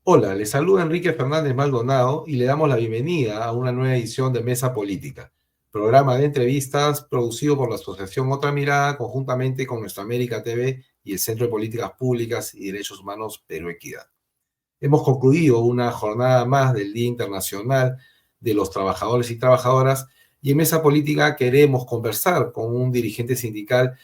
Hola, le saluda Enrique Fernández Maldonado y le damos la bienvenida a una nueva edición de Mesa Política, programa de entrevistas producido por la Asociación Otra Mirada conjuntamente con Nuestra América TV y el Centro de Políticas Públicas y Derechos Humanos Perú Equidad. Hemos concluido una jornada más del Día Internacional de los Trabajadores y Trabajadoras y en Mesa Política queremos conversar con un dirigente sindical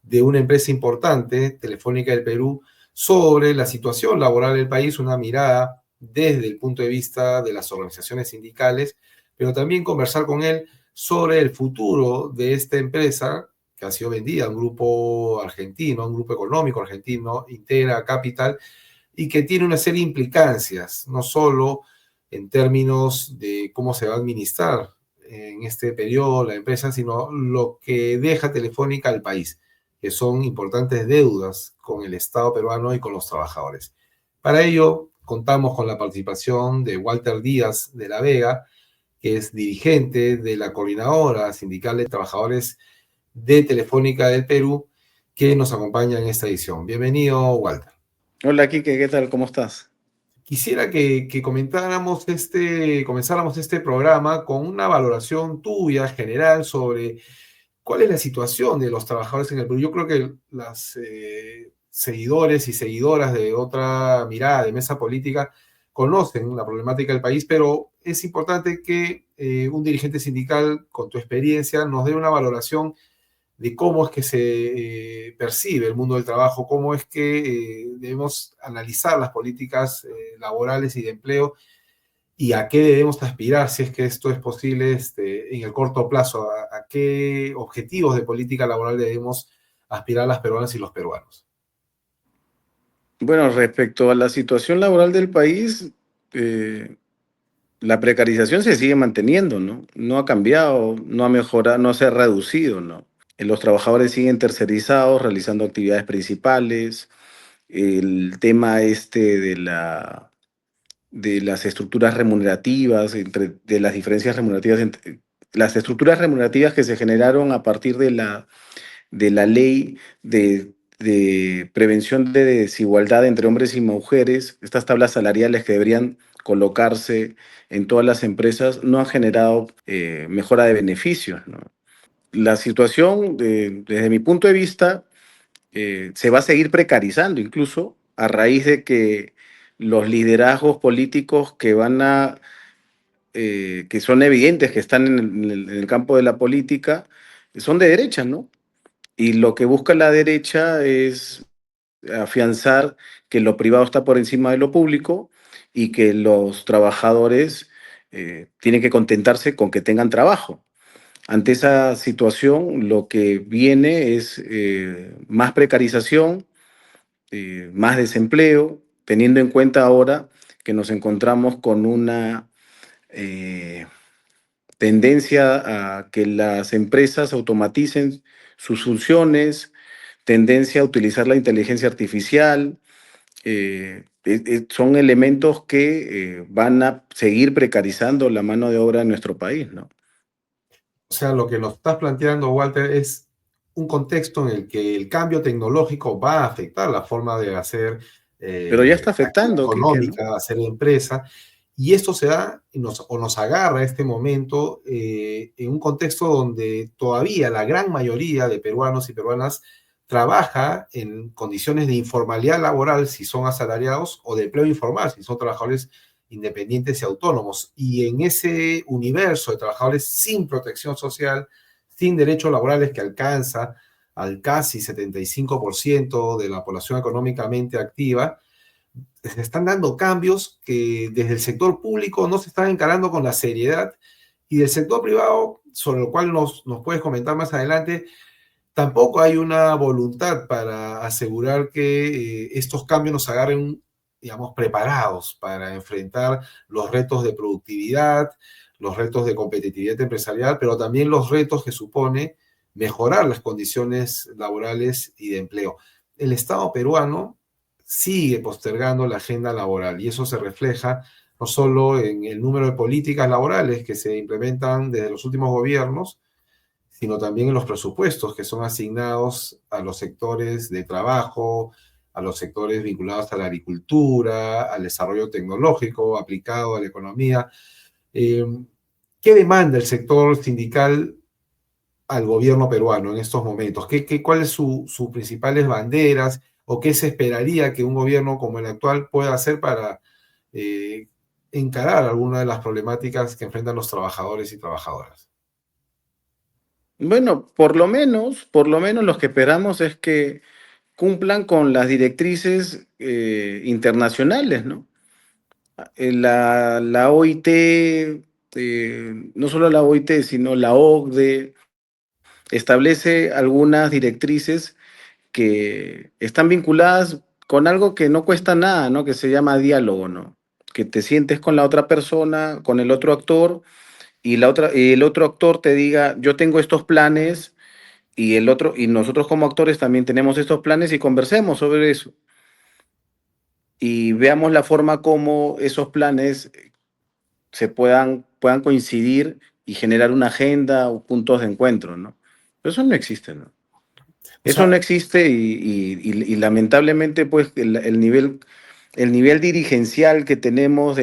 de una empresa importante, Telefónica del Perú, sobre la situación laboral del país, una mirada desde el punto de vista de las organizaciones sindicales, pero también conversar con él sobre el futuro de esta empresa que ha sido vendida a un grupo argentino, a un grupo económico argentino, Integra Capital, y que tiene una serie de implicancias, no solo en términos de cómo se va a administrar en este periodo la empresa, sino lo que deja Telefónica al país, que son importantes deudas con el Estado peruano y con los trabajadores. Para ello, contamos con la participación de Walter Díaz de la Vega, que es dirigente de la Coordinadora Sindical de Trabajadores de Telefónica del Perú, que nos acompaña en esta edición. Bienvenido, Walter. Hola, Kike, ¿qué tal? ¿Cómo estás? Quisiera que comenzáramos este programa con una valoración tuya general sobre cuál es la situación de los trabajadores en el Perú. Yo creo que las seguidores y seguidoras de Otra Mirada, de Mesa Política, conocen la problemática del país, pero es importante que un dirigente sindical con tu experiencia nos dé una valoración de cómo es que se percibe el mundo del trabajo, cómo es que debemos analizar las políticas laborales y de empleo y a qué debemos aspirar si es que esto es posible en el corto plazo, a qué objetivos de política laboral debemos aspirar las peruanas y los peruanos. Bueno, respecto a la situación laboral del país, eh, la precarización se sigue manteniendo, ¿no? No ha cambiado, no ha mejorado, no se ha reducido, ¿no? Los trabajadores siguen tercerizados, realizando actividades principales. El tema de las estructuras remunerativas, de las diferencias remunerativas, las estructuras remunerativas que se generaron a partir de la ley de prevención de desigualdad entre hombres y mujeres, estas tablas salariales que deberían colocarse en todas las empresas, no han generado mejora de beneficios, ¿no? La situación, desde mi punto de vista, se va a seguir precarizando, incluso a raíz de que los liderazgos políticos que son evidentes, que están en el campo de la política, son de derecha, ¿no? Y lo que busca la derecha es afianzar que lo privado está por encima de lo público y que los trabajadores tienen que contentarse con que tengan trabajo. Ante esa situación, lo que viene es más precarización, más desempleo, teniendo en cuenta ahora que nos encontramos con una eh, tendencia a que las empresas automaticen sus funciones, tendencia a utilizar la inteligencia artificial. Son elementos que van a seguir precarizando la mano de obra en nuestro país, ¿no? O sea, lo que nos estás planteando, Walter, es un contexto en el que el cambio tecnológico va a afectar la forma de hacer Pero ya está actividad afectando, Quique, ¿no? económica, hacer empresa, y esto se da o nos agarra a este momento en un contexto donde todavía la gran mayoría de peruanos y peruanas trabaja en condiciones de informalidad laboral si son asalariados o de empleo informal si son trabajadores independientes y autónomos. Y en ese universo de trabajadores sin protección social, sin derechos laborales que alcanza al casi 75% de la población económicamente activa, se están dando cambios que desde el sector público no se están encarando con la seriedad y del sector privado, sobre lo cual nos puedes comentar más adelante, tampoco hay una voluntad para asegurar que estos cambios nos agarren, digamos, preparados para enfrentar los retos de productividad, los retos de competitividad empresarial, pero también los retos que supone mejorar las condiciones laborales y de empleo. El Estado peruano sigue postergando la agenda laboral y eso se refleja no solo en el número de políticas laborales que se implementan desde los últimos gobiernos, sino también en los presupuestos que son asignados a los sectores de trabajo, a los sectores vinculados a la agricultura, al desarrollo tecnológico aplicado a la economía. Eh, ¿Qué demanda el sector sindical al gobierno peruano en estos momentos? ¿Cuáles son sus principales banderas o qué se esperaría que un gobierno como el actual pueda hacer para eh, encarar algunas de las problemáticas que enfrentan los trabajadores y trabajadoras? Bueno, por lo menos lo que esperamos es que cumplan con las directrices internacionales, ¿no? La OIT, no solo la OIT, sino la OCDE, establece algunas directrices que están vinculadas con algo que no cuesta nada, ¿no? Que se llama diálogo, ¿no? Que te sientes con la otra persona, con el otro actor, y el otro actor te diga, yo tengo estos planes, y nosotros como actores también tenemos estos planes y conversemos sobre eso. Y veamos la forma como esos planes puedan coincidir y generar una agenda o puntos de encuentro, ¿no? Pero eso no existe, ¿no? O Eso no sea, existe y lamentablemente pues el nivel dirigencial que tenemos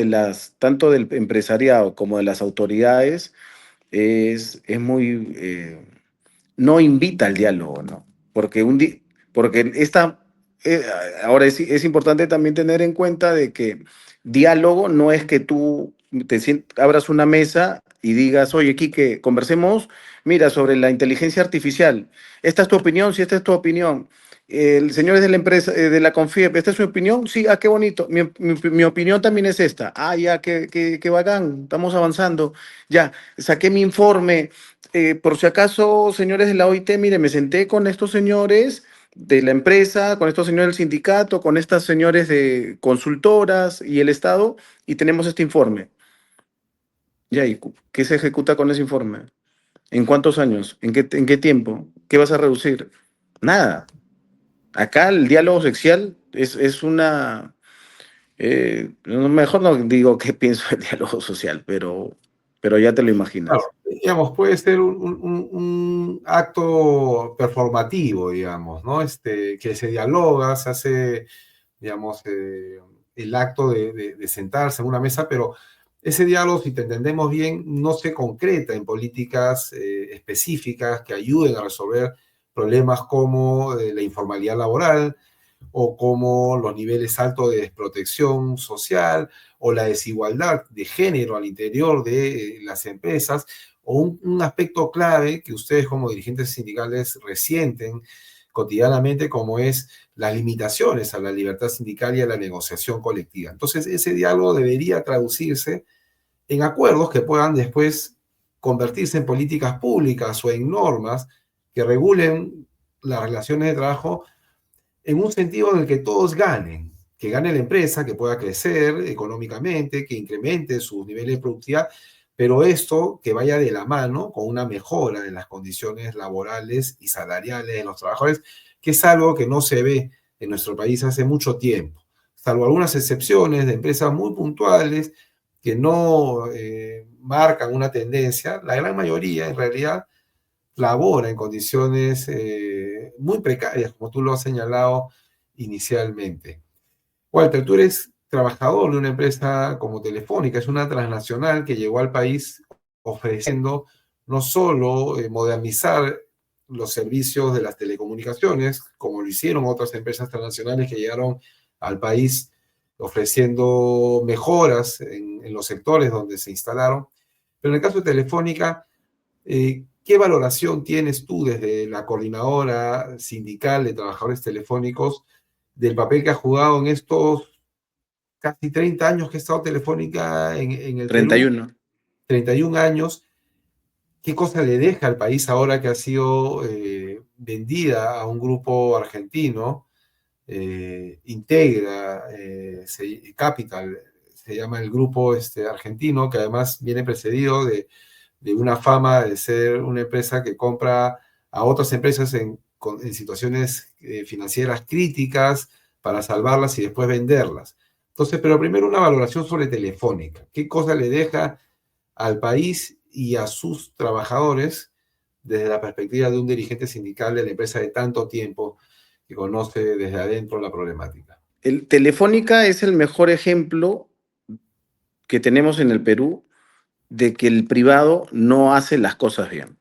tanto del empresariado como de las autoridades es muy, no invita al diálogo, ¿no? Porque, porque eh, ahora es importante también tener en cuenta de que diálogo no es que tú abras una mesa y digas, oye, Quique, conversemos, mira, sobre la inteligencia artificial. Esta es tu opinión, si esta es tu opinión. El señor es de la empresa, de la Confiep, ¿esta es su opinión? Sí, ah, qué bonito. Mi opinión también es esta. Ah, ya, qué bacán, estamos avanzando. Ya, saqué mi informe, por si acaso, señores de la OIT, mire, me senté con estos señores de la empresa, con estos señores del sindicato, con estas señores de consultoras y el Estado, y tenemos este informe. Ya, ¿y qué se ejecuta con ese informe? ¿En cuántos años? En qué tiempo? ¿Qué vas a reducir? Nada. Acá el diálogo social es una... mejor no digo qué pienso del diálogo social, pero ya te lo claro, imaginas. digamos, puede ser un acto performativo, digamos, ¿no? Que se dialoga, se hace, digamos, el acto de sentarse en una mesa, pero ese diálogo, si te entendemos bien, no se concreta en políticas específicas que ayuden a resolver problemas como la informalidad laboral, o como los niveles altos de desprotección social o la desigualdad de género al interior de las empresas, o un aspecto clave que ustedes como dirigentes sindicales resienten cotidianamente, como es las limitaciones a la libertad sindical y a la negociación colectiva. Entonces, ese diálogo debería traducirse en acuerdos que puedan después convertirse en políticas públicas o en normas que regulen las relaciones de trabajo en un sentido en el que todos ganen, que gane la empresa, que pueda crecer económicamente, que incremente sus niveles de productividad, pero esto que vaya de la mano con una mejora en las condiciones laborales y salariales de los trabajadores, que es algo que no se ve en nuestro país hace mucho tiempo, salvo algunas excepciones de empresas muy puntuales que no marcan una tendencia, la gran mayoría en realidad labora en condiciones muy precarias, como tú lo has señalado inicialmente. Walter, tú eres trabajador de una empresa como Telefónica, es una transnacional que llegó al país ofreciendo no solo modernizar los servicios de las telecomunicaciones, como lo hicieron otras empresas transnacionales que llegaron al país ofreciendo mejoras en los sectores donde se instalaron, pero en el caso de Telefónica, ¿qué valoración tienes tú desde la coordinadora sindical de trabajadores telefónicos del papel que ha jugado en estos casi 30 años que ha estado Telefónica en el Perú? 31. 31 años. ¿Qué cosa le deja al país ahora que ha sido vendida a un grupo argentino? Integra Capital, se llama el grupo argentino, que además viene precedido de una fama de ser una empresa que compra a otras empresas en situaciones financieras críticas para salvarlas y después venderlas. Entonces, pero primero una valoración sobre Telefónica. ¿Qué cosa le deja al país y a sus trabajadores desde la perspectiva de un dirigente sindical de la empresa de tanto tiempo que conoce desde adentro la problemática. Telefónica es el mejor ejemplo que tenemos en el Perú de que el privado no hace las cosas bien.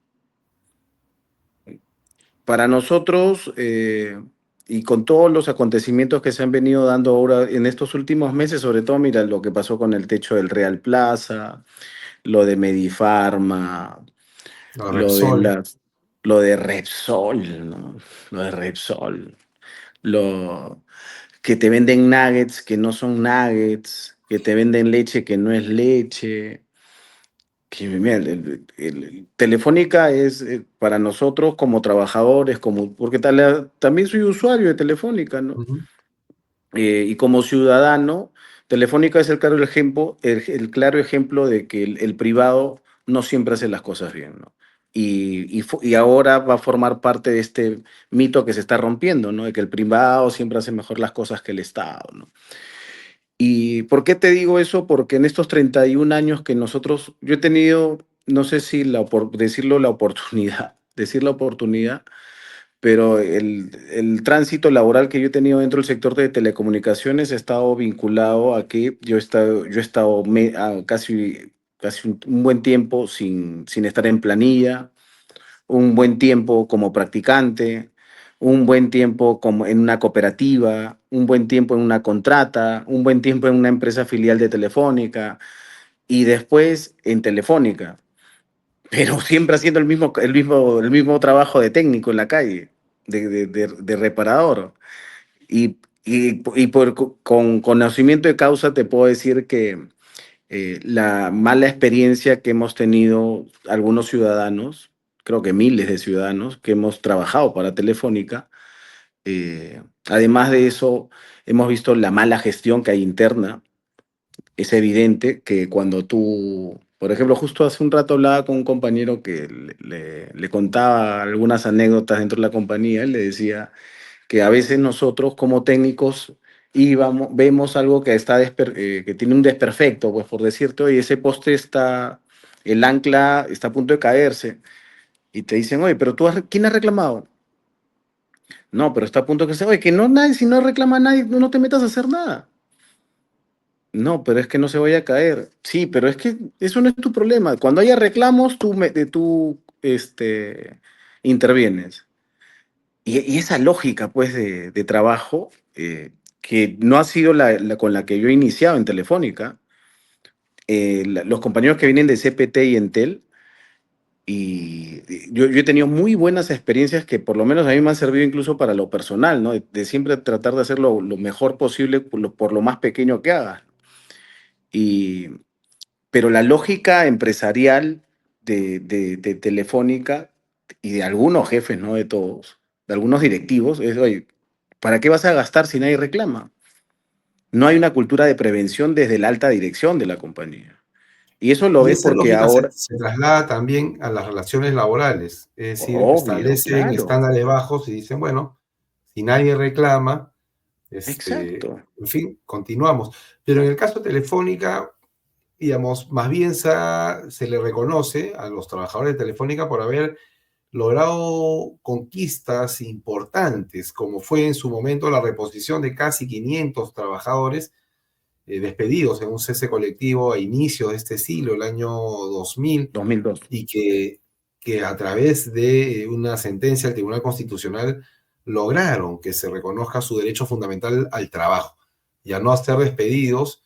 Para nosotros, y con todos los acontecimientos que se han venido dando ahora en estos últimos meses, sobre todo, mira, lo que pasó con el techo del Real Plaza, lo de Medifarma, La lo de Repsol. lo de Repsol, ¿no? Lo de Repsol. Lo que te venden nuggets que no son nuggets, que te venden leche que no es leche. Que, mira, Telefónica es para nosotros como trabajadores, porque también soy usuario de Telefónica, ¿no? Ujú. Y como ciudadano, Telefónica es el claro ejemplo de que el privado no siempre hace las cosas bien, ¿no? Y ahora va a formar parte de este mito que se está rompiendo, ¿no? De que el privado siempre hace mejor las cosas que el Estado, ¿no? ¿Y por qué te digo eso? Porque en estos 31 años que yo he tenido, no sé si decirlo la oportunidad, decir la oportunidad, pero el tránsito laboral que yo he tenido dentro del sector de telecomunicaciones ha estado vinculado a que yo he estado casi un buen tiempo sin estar en planilla, un buen tiempo como practicante, un buen tiempo como en una cooperativa, un buen tiempo en una contrata, un buen tiempo en una empresa filial de Telefónica y después en Telefónica, pero siempre haciendo el mismo trabajo de técnico en la calle, de reparador. Con conocimiento de causa te puedo decir que la mala experiencia que hemos tenido algunos ciudadanos, creo que miles de ciudadanos que hemos trabajado para Telefónica. Además de eso, hemos visto la mala gestión que hay interna. Es evidente que cuando por ejemplo, justo hace un rato hablaba con un compañero que le contaba algunas anécdotas dentro de la compañía, él le decía que a veces nosotros como técnicos vemos algo que tiene un desperfecto, pues por decirte, oye, el ancla está a punto de caerse, y te dicen, oye, pero ¿quién ha reclamado? No, pero está a punto de caerse, oye, que no nadie, si no reclama nadie, no te metas a hacer nada. No, pero es que no se vaya a caer. Sí, pero es que eso no es tu problema. Cuando haya reclamos, tú intervienes. Y esa lógica, pues, de trabajo, que no ha sido la con la que yo he iniciado en Telefónica, los compañeros que vienen de CPT y Entel, yo he tenido muy buenas experiencias que por lo menos a mí me han servido incluso para lo personal, ¿no? De siempre tratar de hacer lo mejor posible por lo más pequeño que hagas. Y, pero la lógica empresarial de Telefónica y de algunos jefes, no de todos, de algunos directivos, es, oye, ¿para qué vas a gastar si nadie reclama? No hay una cultura de prevención desde la alta dirección de la compañía. Y eso lo Y ves esa porque lógica se, ahora, se traslada también a las relaciones laborales, es decir, obvio, establecen claro, estándares bajos y dicen, bueno, si nadie reclama, exacto. en fin, continuamos. Pero en el caso de Telefónica, digamos, más bien se le reconoce a los trabajadores de Telefónica por haber logrado conquistas importantes, como fue en su momento la reposición de casi 500 trabajadores despedidos en un cese colectivo a inicios de este siglo, el año 2000, 2002. y que a través de una sentencia del Tribunal Constitucional lograron que se reconozca su derecho fundamental al trabajo y a no ser despedidos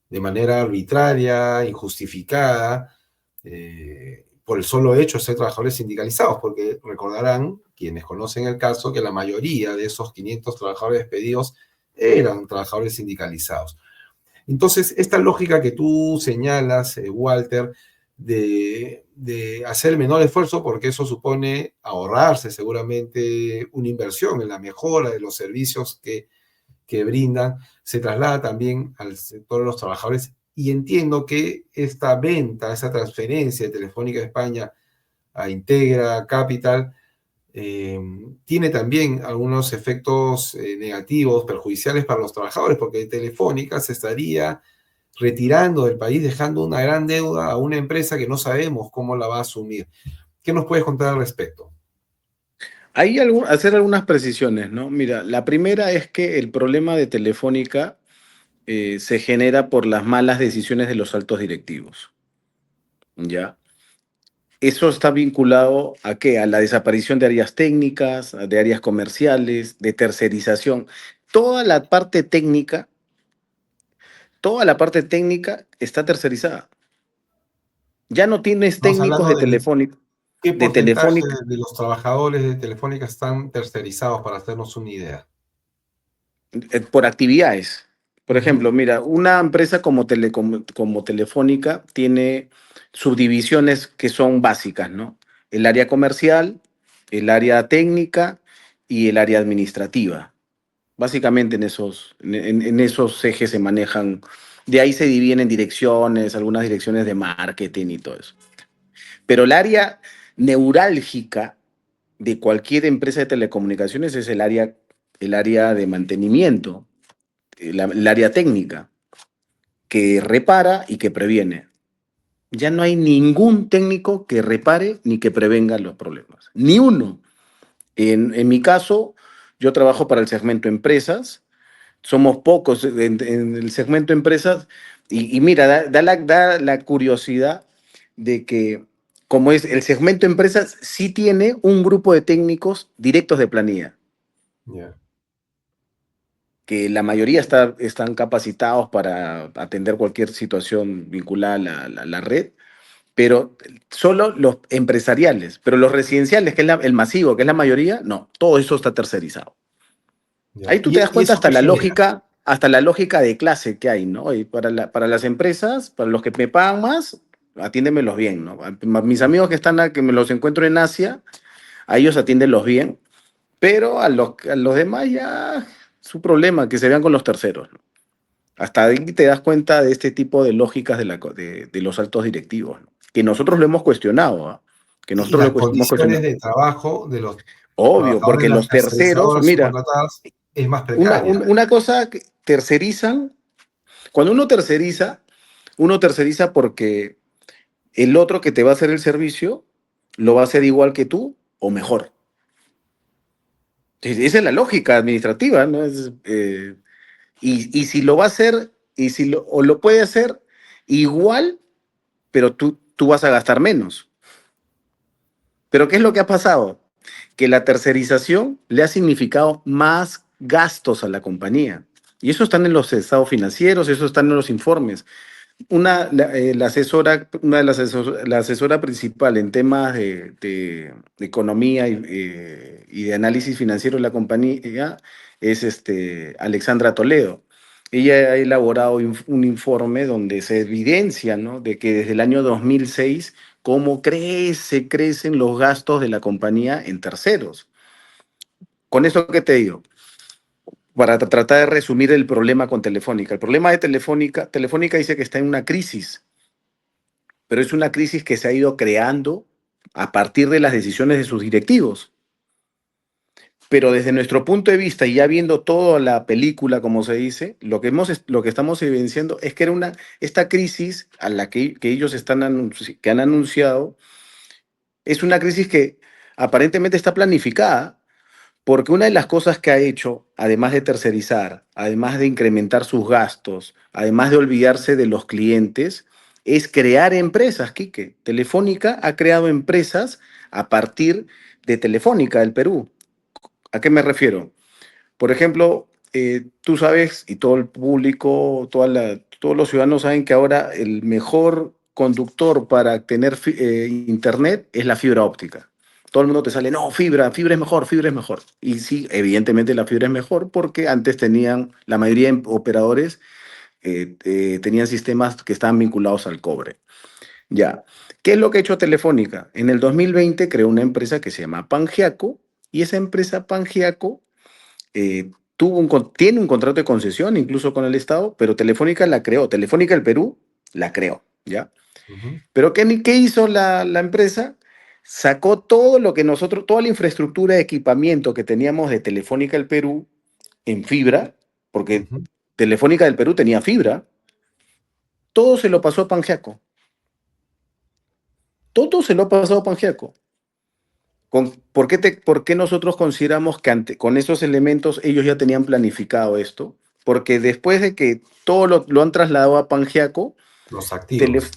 de manera arbitraria, injustificada, por el solo hecho de ser trabajadores sindicalizados, porque recordarán quienes conocen el caso que la mayoría de esos 500 trabajadores despedidos eran trabajadores sindicalizados. Entonces, esta lógica que tú señalas, Walter, de hacer el menor esfuerzo, porque eso supone ahorrarse seguramente una inversión en la mejora de los servicios que brindan, se traslada también al sector de los trabajadores. Y entiendo que esta venta, esa transferencia de Telefónica España a Integra Capital, eh, tiene también algunos efectos negativos, perjudiciales para los trabajadores, porque Telefónica se estaría retirando del país, dejando una gran deuda a una empresa que no sabemos cómo la va a asumir. ¿Qué nos puedes contar al respecto? hacer algunas precisiones, ¿no? Mira, la primera es que el problema de Telefónica se genera por las malas decisiones de los altos directivos, ¿ya? Eso está vinculado a qué? A la desaparición de áreas técnicas, de áreas comerciales, de tercerización. Toda la parte técnica, toda la parte técnica está tercerizada. Ya no tienes Estamos técnicos hablando de qué De porcentaje Telefónica de los trabajadores de Telefónica están tercerizados para hacernos una idea. por actividades. Por Ujú. ejemplo, mira, una empresa como Telefónica tiene subdivisiones que son básicas, ¿no? El área comercial, el área técnica y el área administrativa. Básicamente en esos ejes se manejan. De ahí se dividen en direcciones, algunas direcciones de marketing y todo eso. Pero el área neurálgica de cualquier empresa de telecomunicaciones es el área de mantenimiento, el área técnica, que repara y que previene. Ya no hay ningún técnico que repare ni que prevenga los problemas. Ni uno. En mi caso, yo trabajo para el segmento empresas. Somos pocos en el segmento empresas. Y mira, da la curiosidad de que, como es el segmento empresas, sí tiene un grupo de técnicos directos de planilla, Ya. que la mayoría están capacitados para atender cualquier situación vinculada a la red, pero solo los empresariales, pero los residenciales, que es el masivo, que es la mayoría, no, todo eso está tercerizado. Ya. Ahí tú te das Y cuenta eso hasta la lógica de clase que hay, ¿no? Y para las empresas, para los que me pagan más, atiéndemelos bien, ¿no? Mis amigos que me los encuentro en Asia, a ellos atiéndenlos bien, pero a los demás ya su problema, que se vean con los terceros, ¿no? Hasta ahí te das cuenta de este tipo de lógicas de los altos directivos, ¿no? Que nosotros lo hemos cuestionado, ¿ah? Que y nosotros las hemos condiciones cuestionado. de trabajo de los Obvio, trabajadores porque de las los terceros, tercerizadoras mira, subcontratadas es más precaria. una cosa que tercerizan, cuando uno terceriza porque el otro que te va a hacer el servicio lo va a hacer igual que tú o mejor. Esa es la lógica administrativa, ¿no? Y si lo va a hacer, o lo puede hacer igual, pero tú vas a gastar menos. Pero ¿qué es lo que ha pasado? Que la tercerización le ha significado más gastos a la compañía. Y eso están en los estados financieros, eso están en los informes. La asesora, la asesora principal en temas de economía y de análisis financiero de la compañía es Alexandra Toledo. Ella ha elaborado un informe donde se evidencia, ¿no?, de que desde el año 2006 cómo crecen los gastos de la compañía en terceros. Con eso, ¿qué te digo? Para tratar de resumir el problema con Telefónica. El problema de Telefónica dice que está en una crisis, pero es una crisis que se ha ido creando a partir de las decisiones de sus directivos. Pero desde nuestro punto de vista, y ya viendo toda la película, como se dice, lo que estamos evidenciando es que esta crisis a la que ellos que han anunciado, es una crisis que aparentemente está planificada, porque una de las cosas que ha hecho, además de tercerizar, además de incrementar sus gastos, además de olvidarse de los clientes, es crear empresas, Quique. Telefónica ha creado empresas a partir de Telefónica del Perú. ¿A qué me refiero? Por ejemplo, tú sabes, y todo el público, todos los ciudadanos saben que ahora el mejor conductor para tener internet es la fibra óptica. Todo el mundo te sale, no, fibra es mejor, fibra es mejor. Y sí, evidentemente la fibra es mejor porque antes la mayoría de operadores tenían sistemas que estaban vinculados al cobre. Ya. ¿Qué es lo que ha hecho Telefónica? En el 2020 creó una empresa que se llama Pangiaco, y esa empresa Pangiaco tiene un contrato de concesión incluso con el Estado, pero Telefónica la creó. Telefónica del Perú la creó, ¿ya? Ujú, Pero ¿qué hizo la empresa? Sacó todo lo que toda la infraestructura de equipamiento que teníamos de Telefónica del Perú en fibra, porque ujú. Telefónica del Perú tenía fibra, todo se lo pasó a Pangiaco. Todo se lo ha pasado a Pangiaco. ¿Por qué nosotros consideramos que con esos elementos ellos ya tenían planificado esto? Porque después de que todo lo han trasladado a Pangiaco, Los tele- activos.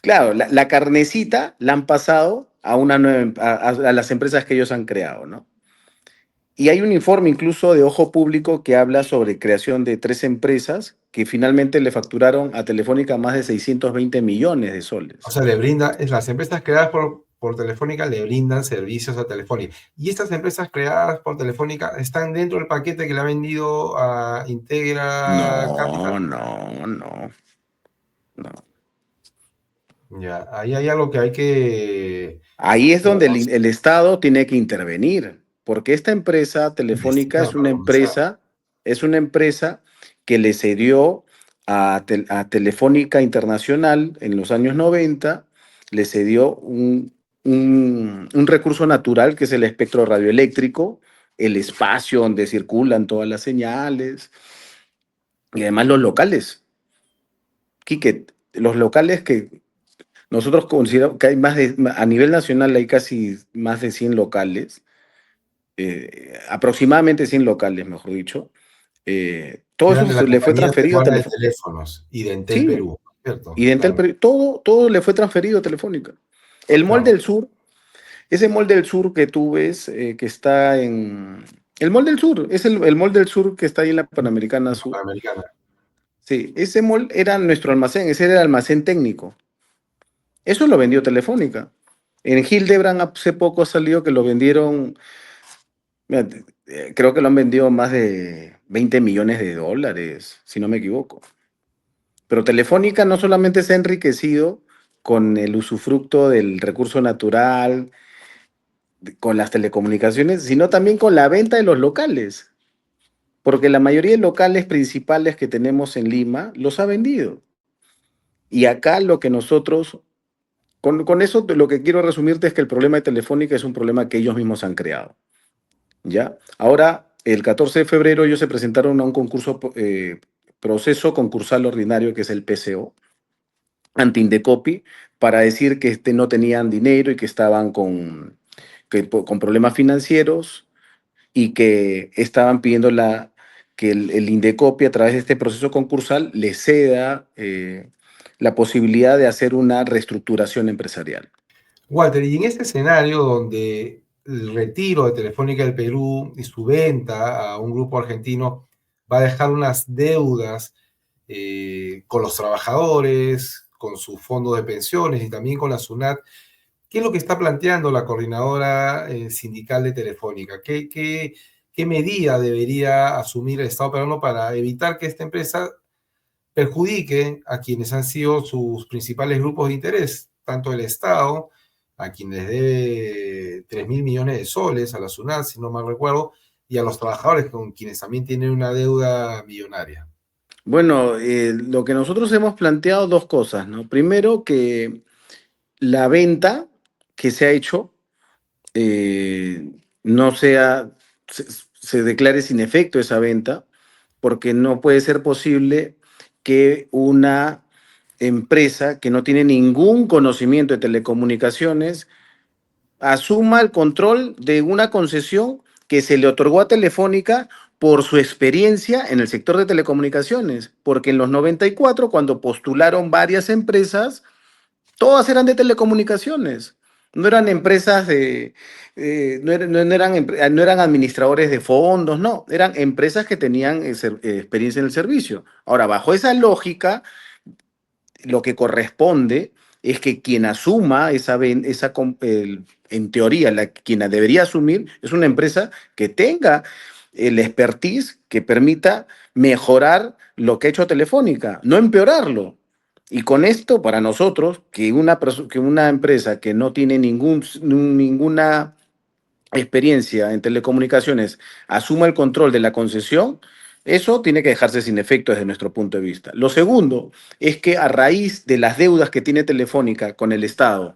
claro, la carnecita la han pasado a, una nueva, a las empresas que ellos han creado, ¿no? Y hay un informe incluso de Ojo Público que habla sobre creación de 3 empresas que finalmente le facturaron a Telefónica más de 620 millones de O soles. sea, las empresas creadas por Telefónica le brindan servicios a Telefónica. Y estas empresas creadas por Telefónica están dentro del paquete que le ha vendido a Integra No, Capital. no, no, no. Ya, ahí hay algo que hay que Ahí es donde digamos, el Estado tiene que intervenir, porque esta empresa Telefónica investigar para comenzar. es una empresa que le cedió a Telefónica Internacional en los años 90, le cedió un recurso natural que es el espectro radioeléctrico, el espacio donde circulan todas las señales y además los locales. Quique, los locales que nosotros consideramos que hay a nivel nacional hay casi más de 100 locales, aproximadamente 100 locales, mejor dicho. Todo Eran eso de la le fue compañía transferido a peruana de Telefónica. teléfonos y de Entel Sí, Perú, y ¿cierto? de Entel, Claro. pero todo le fue transferido a Telefónica. El Mall Claro, del Sur, ese Mall del Sur que tú ves, que está en... El Mall del Sur, es el Mall del Sur que está ahí en la Panamericana la Sur. Panamericana. Sí, ese mall era nuestro almacén, ese era el almacén técnico. Eso lo vendió Telefónica. En Hildebrand hace poco salió que lo vendieron, mira, creo que lo han vendido más de 20 millones de dólares, si no me equivoco. Pero Telefónica no solamente se ha enriquecido con el usufructo del recurso natural, con las telecomunicaciones, sino también con la venta de los locales, porque la mayoría de locales principales que tenemos en Lima los ha vendido. Y acá lo que nosotros, con eso lo que quiero resumirte es que el problema de Telefónica es un problema que ellos mismos han creado. ¿Ya? Ahora, el 14 de febrero ellos se presentaron a un concurso, proceso concursal ordinario, que es el PCO, ante Indecopi, para decir que no tenían dinero y que estaban con problemas financieros y que estaban pidiendo que el Indecopi, a través de este proceso concursal, les ceda la posibilidad de hacer una reestructuración empresarial. Walter, y en este escenario donde el retiro de Telefónica del Perú y su venta a un grupo argentino va a dejar unas deudas con los trabajadores, con sus fondos de pensiones y también con la SUNAT, ¿qué es lo que está planteando la coordinadora sindical de Telefónica? ¿Qué medida debería asumir el Estado peruano para evitar que esta empresa perjudique a quienes han sido sus principales grupos de interés, tanto el Estado, a quienes debe 3.000 millones de soles, a la SUNAT, si no mal recuerdo, y a los trabajadores con quienes también tienen una deuda millonaria? Bueno, lo que nosotros hemos planteado, dos cosas, ¿no? Primero, que la venta que se ha hecho eh, no sea, se declare sin efecto esa venta, porque no puede ser posible que una empresa que no tiene ningún conocimiento de telecomunicaciones asuma el control de una concesión que se le otorgó a Telefónica por su experiencia en el sector de telecomunicaciones, porque en los 94, cuando postularon varias empresas, todas eran de telecomunicaciones. No eran empresas no eran administradores de fondos, no, eran empresas que tenían experiencia en el servicio. Ahora, bajo esa lógica, lo que corresponde es que quien asuma en teoría, quien debería asumir es una empresa que tenga el expertise que permita mejorar lo que ha hecho Telefónica, no empeorarlo. Y con esto, para nosotros, que una empresa que no tiene ninguna experiencia en telecomunicaciones asuma el control de la concesión, eso tiene que dejarse sin efecto desde nuestro punto de vista. Lo segundo es que a raíz de las deudas que tiene Telefónica con el Estado,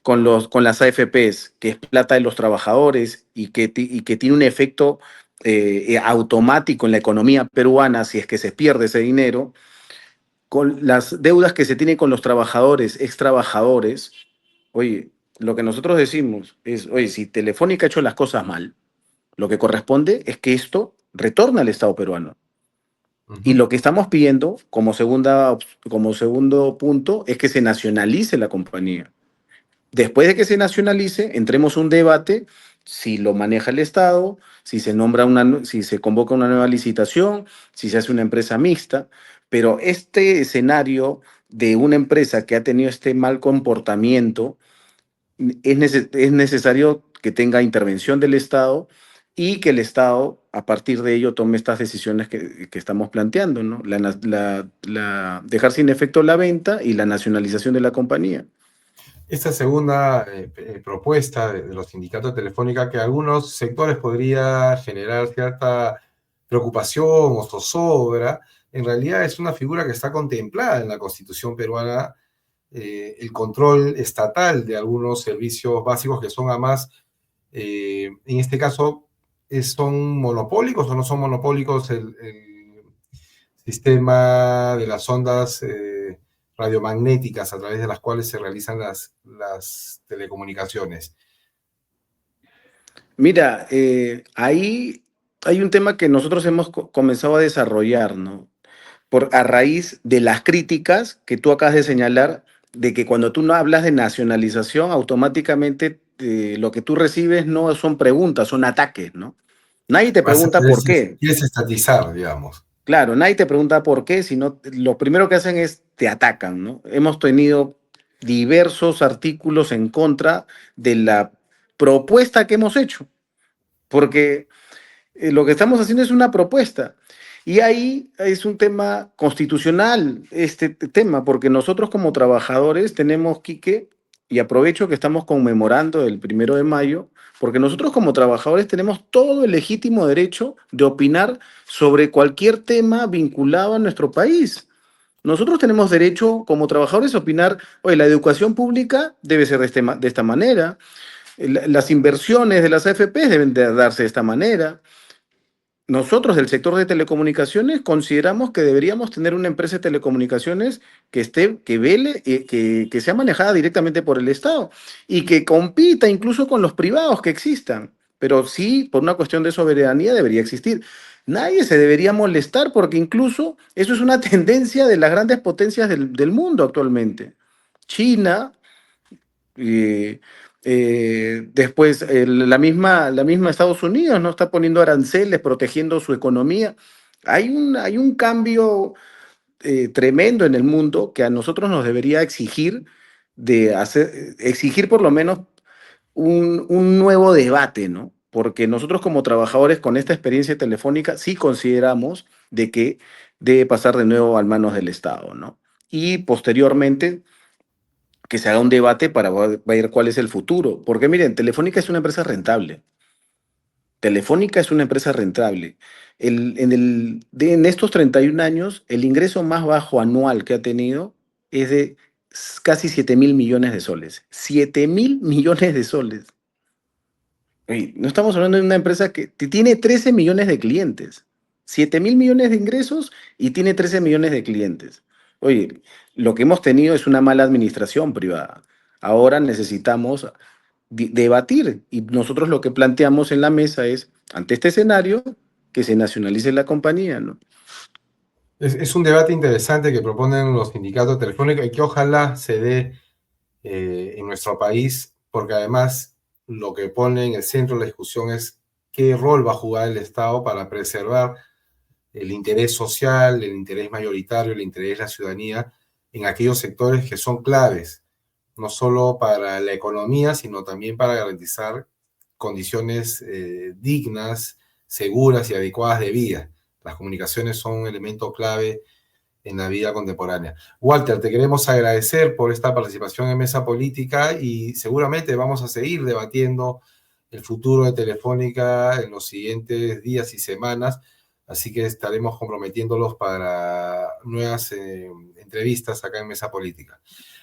con las AFPs, que es plata de los trabajadores y que tiene un efecto automático en la economía peruana si es que se pierde ese dinero, con las deudas que se tiene con los trabajadores, ex trabajadores, oye, lo que nosotros decimos es, oye, si Telefónica ha hecho las cosas mal, lo que corresponde es que esto retorne al Estado peruano. Y Ujú. lo que estamos pidiendo como segundo punto es que se nacionalice la compañía. Después de que se nacionalice, entremos a un debate si lo maneja el Estado, si se convoca una nueva licitación, si se hace una empresa mixta, pero este escenario de una empresa que ha tenido este mal comportamiento es necesario que tenga intervención del Estado y que el Estado, a partir de ello, tome estas decisiones que estamos planteando, ¿no? Dejar sin efecto la venta y la nacionalización de la compañía. Esta segunda propuesta de los sindicatos de Telefónica, que a algunos sectores podría generar cierta preocupación o zozobra, en realidad es una figura que está contemplada en la Constitución peruana, el control estatal de algunos servicios básicos que son además, en este caso, son monopólicos o no son monopólicos el sistema de las ondas radiomagnéticas a través de las cuales se realizan las telecomunicaciones. Mira, ahí hay un tema que nosotros hemos comenzado a desarrollar, ¿no? A raíz de las críticas que tú acabas de señalar, de que cuando tú no hablas de nacionalización, automáticamente lo que tú recibes no son preguntas, son ataques, ¿no? Nadie te pregunta por qué. Quieres estatizar, digamos. Claro, nadie te pregunta por qué, sino lo primero que hacen es te atacan, ¿no? Hemos tenido diversos artículos en contra de la propuesta que hemos hecho, porque lo que estamos haciendo es una propuesta. Y ahí es un tema constitucional, este tema, porque nosotros como trabajadores tenemos, Quique, y aprovecho que estamos conmemorando el 1 de mayo, porque nosotros como trabajadores tenemos todo el legítimo derecho de opinar sobre cualquier tema vinculado a nuestro país. Nosotros tenemos derecho como trabajadores a opinar, oye, la educación pública debe ser de esta manera, las inversiones de las AFP deben de darse de esta manera. Nosotros del sector de telecomunicaciones consideramos que deberíamos tener una empresa de telecomunicaciones que vele, que sea manejada directamente por el Estado y que compita incluso con los privados que existan. Pero sí, por una cuestión de soberanía debería existir. Nadie se debería molestar porque incluso eso es una tendencia de las grandes potencias del mundo actualmente. China, y después, la misma Estados Unidos no está poniendo aranceles, protegiendo su economía. Hay un cambio tremendo en el mundo que a nosotros nos debería exigir por lo menos un nuevo debate, ¿no? Porque nosotros como trabajadores con esta experiencia telefónica sí consideramos de que debe pasar de nuevo a manos del Estado, ¿no? Y posteriormente que se haga un debate para ver cuál es el futuro. Porque miren, Telefónica es una empresa rentable. Telefónica es una empresa rentable. En estos 31 años, el ingreso más bajo anual que ha tenido es de casi 7.000 millones de soles. 7.000 millones de soles. Oye, no estamos hablando de una empresa que tiene 13 millones de clientes. 7.000 millones de ingresos y tiene 13 millones de clientes. Oye, lo que hemos tenido es una mala administración privada. Ahora necesitamos debatir y nosotros lo que planteamos en la mesa es, ante este escenario, que se nacionalice la compañía, ¿no? Es un debate interesante que proponen los sindicatos telefónicos y que ojalá se dé en nuestro país, porque además lo que pone en el centro de la discusión es qué rol va a jugar el Estado para preservar el interés social, el interés mayoritario, el interés de la ciudadanía en aquellos sectores que son claves, no solo para la economía, sino también para garantizar condiciones dignas, seguras y adecuadas de vida. Las comunicaciones son un elemento clave en la vida contemporánea. Walter, te queremos agradecer por esta participación en Mesa Política y seguramente vamos a seguir debatiendo el futuro de Telefónica en los siguientes días y semanas, así que estaremos comprometiéndolos para nuevas entrevistas acá en Mesa Política.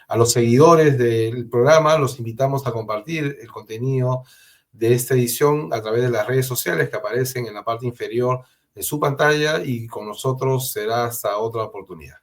A los seguidores del programa los invitamos a compartir el contenido de esta edición a través de las redes sociales que aparecen en la parte inferior de su pantalla y con nosotros será hasta otra oportunidad.